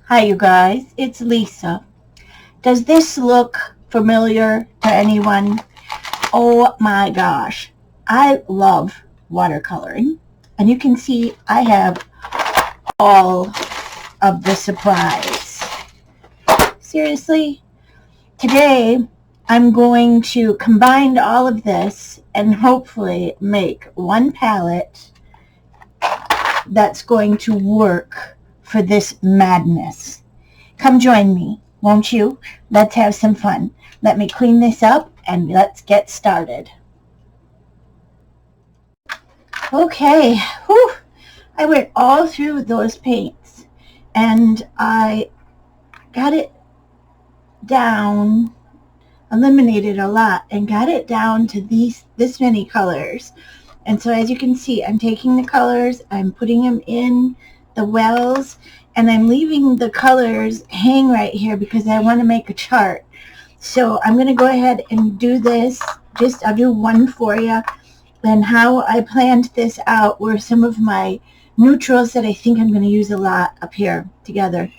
Hi, you guys. It's Lisa. Does this look familiar to anyone? Oh my gosh. I love watercoloring. And you can see I have all of the supplies. Seriously? Today, I'm going to combine all of this and hopefully make one palette that's going to work for this madness. Come join me, won't you? Let's have some fun. Let me clean this up and let's get started. Okay, whew. I went all through those paints and I got it down, eliminated a lot and got it down to this many colors. And so as you can see, I'm taking the colors, I'm putting them in the wells, and I'm leaving the colors hang right here because I want to make a chart. So I'm going to go ahead and do this. I'll do one for you. And how I planned this out were some of my neutrals that I think I'm going to use a lot up here together.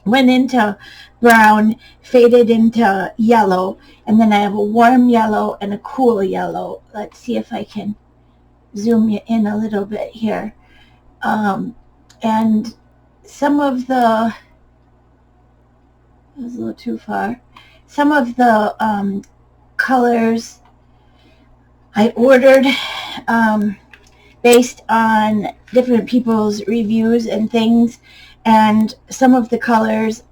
Went into brown, faded into yellow, and then I have a warm yellow and a cool yellow. Let's see if I can zoom you in a little bit here. And some of the, that was a little too far, some of the colors I ordered based on different people's reviews and things, and some of the colors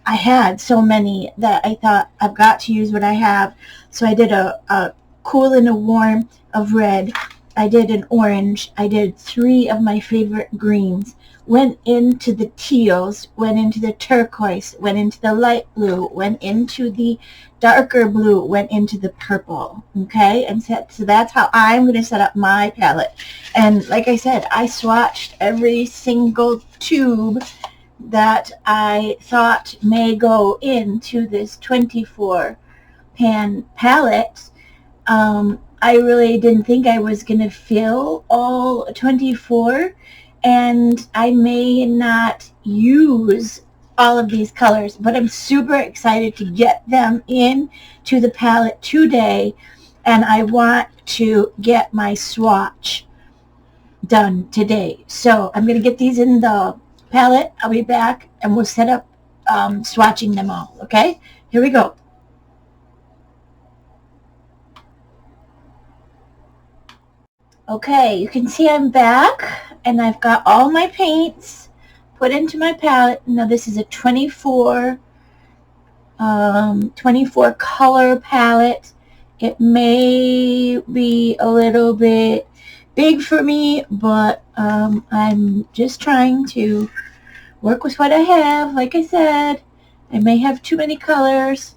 I had so many that I thought I've got to use what I have. So I did a cool and a warm of red. I did an orange. I did 3 of my favorite greens. Went into the teals, went into the turquoise, went into the light blue, went into the darker blue, went into the purple. Okay, and so that's how I'm going to set up my palette. And like I said, I swatched every single tube that I thought may go into this 24 pan palette. I really didn't think I was going to fill all 24, and I may not use all of these colors, but I'm super excited to get them in to the palette today, and I want to get my swatch done today. So I'm going to get these in the palette. I'll be back, and we'll set up swatching them all, okay? Here we go. Okay, you can see I'm back, and I've got all my paints put into my palette. Now this is a 24 color palette. It may be a little bit big for me, but I'm just trying to work with what I have. Like I said, I may have too many colors.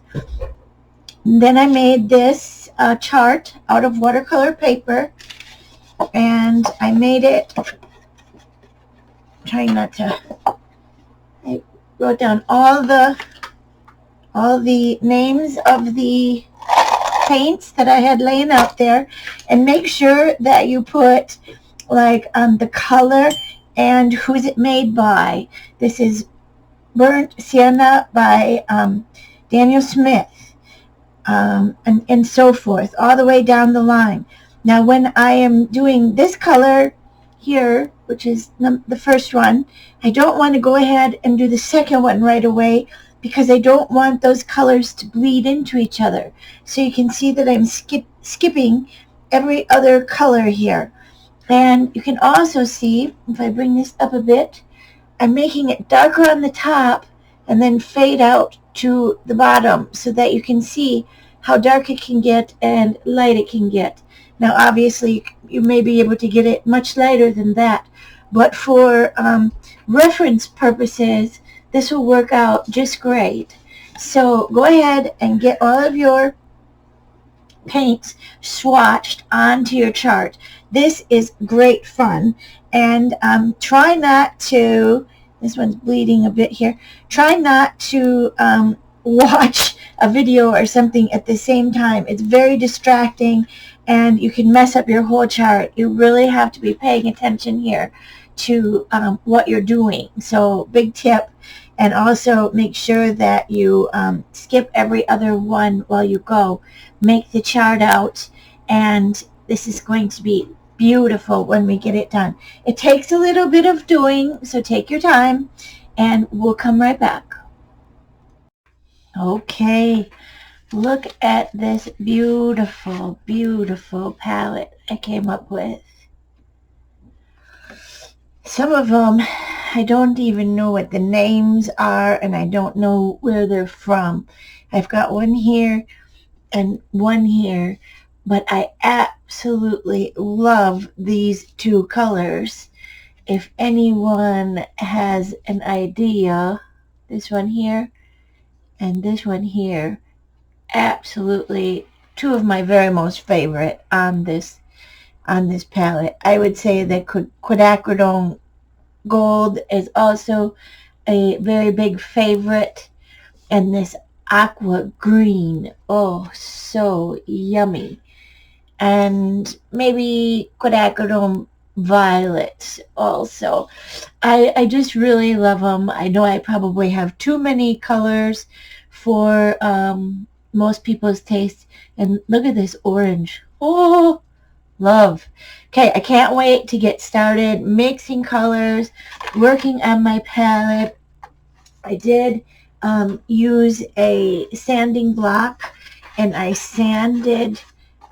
And then I made this chart out of watercolor paper. And I made it, trying not to, I wrote down all the names of the paints that I had laying out there, and make sure that you put like the color and who's it made by. This is Burnt Sienna by Daniel Smith, and so forth, all the way down the line. Now, when I am doing this color here, which is the first one, I don't want to go ahead and do the second one right away because I don't want those colors to bleed into each other. So you can see that I'm skipping every other color here. And you can also see, if I bring this up a bit, I'm making it darker on the top and then fade out to the bottom so that you can see how dark it can get and light it can get. Now, obviously, you may be able to get it much lighter than that, but for reference purposes, this will work out just great. So go ahead and get all of your paints swatched onto your chart. This is great fun, and try not to, this one's bleeding a bit here, try not to watch a video or something at the same time. It's very distracting, and you can mess up your whole chart. You really have to be paying attention here to what you're doing. So big tip. And also make sure that you skip every other one while you go. Make the chart out, and this is going to be beautiful when we get it done. It takes a little bit of doing, so take your time, and we'll come right back. Okay, look at this beautiful, beautiful palette I came up with. Some of them, I don't even know what the names are, and I don't know where they're from. I've got one here and one here, but I absolutely love these two colors. If anyone has an idea, this one here and this one here, absolutely two of my very most favorite on this palette. I would say that quinacridone gold is also a very big favorite, and this aqua green, oh, so yummy. And maybe quinacridone violet also. I just really love them. I know I probably have too many colors for most people's taste. And look at this orange. Oh, love. Okay, I can't wait to get started mixing colors, working on my palette. I did use a sanding block, and I sanded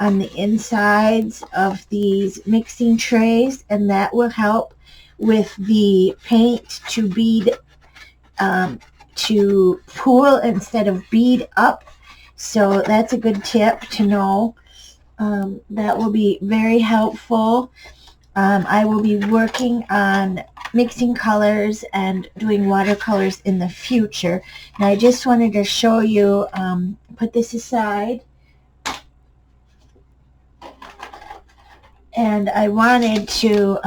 on the insides of these mixing trays, and that will help with the paint to bead, to pool instead of bead up. So that's a good tip to know. That will be very helpful. I will be working on mixing colors and doing watercolors in the future. Now I just wanted to show you, put this aside, and I wanted to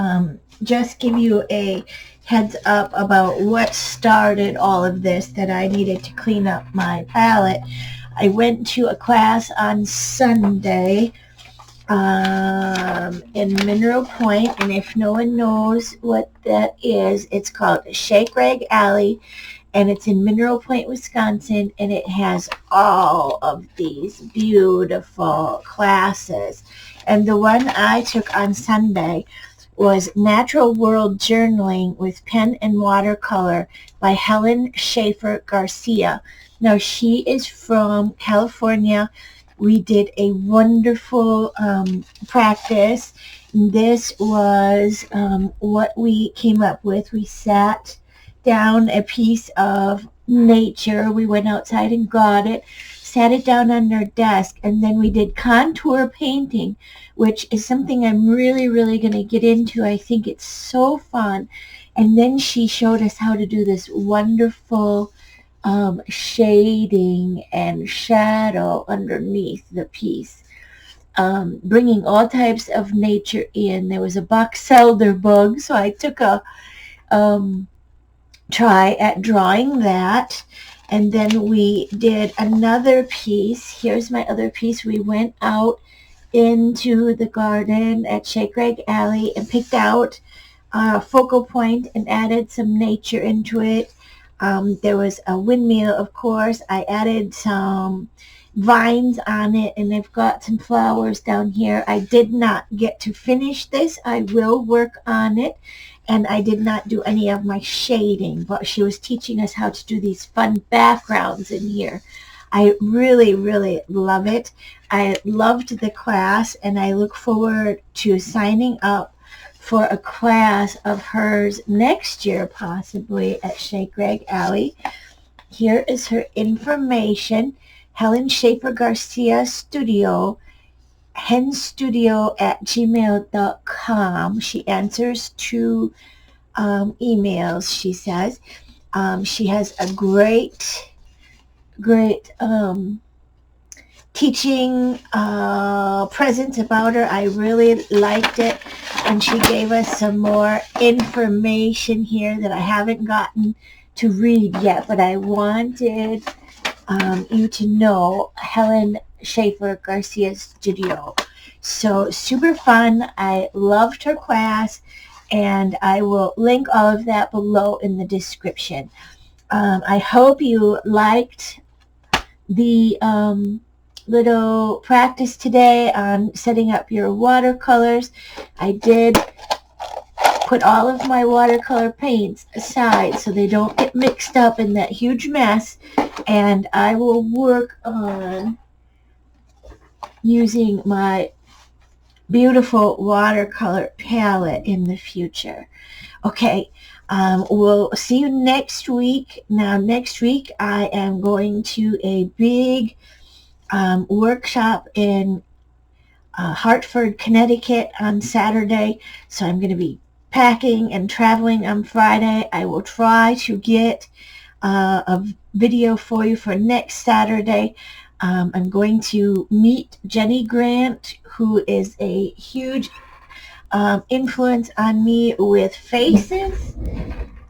just give you a heads up about what started all of this, that I needed to clean up my palette. I went to a class on Sunday in Mineral Point, and if no one knows what that is, it's called Shake Rag Alley, and it's in Mineral Point, Wisconsin, and it has all of these beautiful classes. And the one I took on Sunday was Natural World Journaling with Pen and Watercolor by Helen Schaefer Garcia. Now, she is from California. We did a wonderful practice. This was what we came up with. We sat down a piece of nature. We went outside and got it, sat it down on our desk, and then we did contour painting, which is something I'm really, really going to get into. I think it's so fun. And then she showed us how to do this wonderful shading and shadow underneath the piece, bringing all types of nature in. There was a box elder bug, so I took a try at drawing that. And then we did another piece. Here's my other piece. We went out into the garden at Shake Rag Alley and picked out a focal point and added some nature into it. There was a windmill, of course. I added some vines on it, and I've got some flowers down here. I did not get to finish this. I will work on it, and I did not do any of my shading, but she was teaching us how to do these fun backgrounds in here. I really, really love it. I loved the class, and I look forward to signing up for a class of hers next year, possibly at Shake Rag Alley. Here is her information. Helen Schaefer Garcia Studio, henstudio@gmail.com. She answers to emails, she says. She has a great teaching presence about her. I really liked it, and she gave us some more information here that I haven't gotten to read yet, but I wanted you to know Helen Schaefer Garcia Studio. So super fun. I loved her class, and I will link all of that below in the description. I hope you liked the little practice today on setting up your watercolors. I did put all of my watercolor paints aside so they don't get mixed up in that huge mess, and I will work on using my beautiful watercolor palette in the future. Okay, we'll see you next week. Now, next week I am going to a big workshop in Hartford, Connecticut on Saturday, so I'm going to be packing and traveling on Friday. I will try to get a video for you for next Saturday. I'm going to meet Jenny Grant, who is a huge influence on me with faces.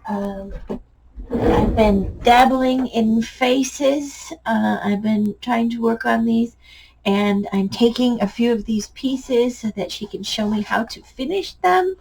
I've been dabbling in faces. I've been trying to work on these, and I'm taking a few of these pieces so that she can show me how to finish them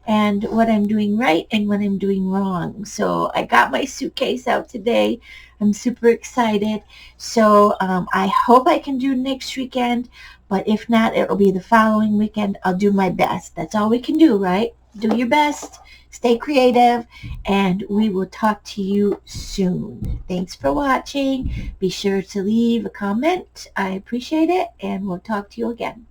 and what I'm doing right and what I'm doing wrong. So I got my suitcase out today. I'm super excited. So I hope I can do next weekend, but if not, it'll be the following weekend. I'll do my best. That's all we can do, right? Do your best. Stay creative, and we will talk to you soon. Thanks for watching. Be sure to leave a comment. I appreciate it, and we'll talk to you again.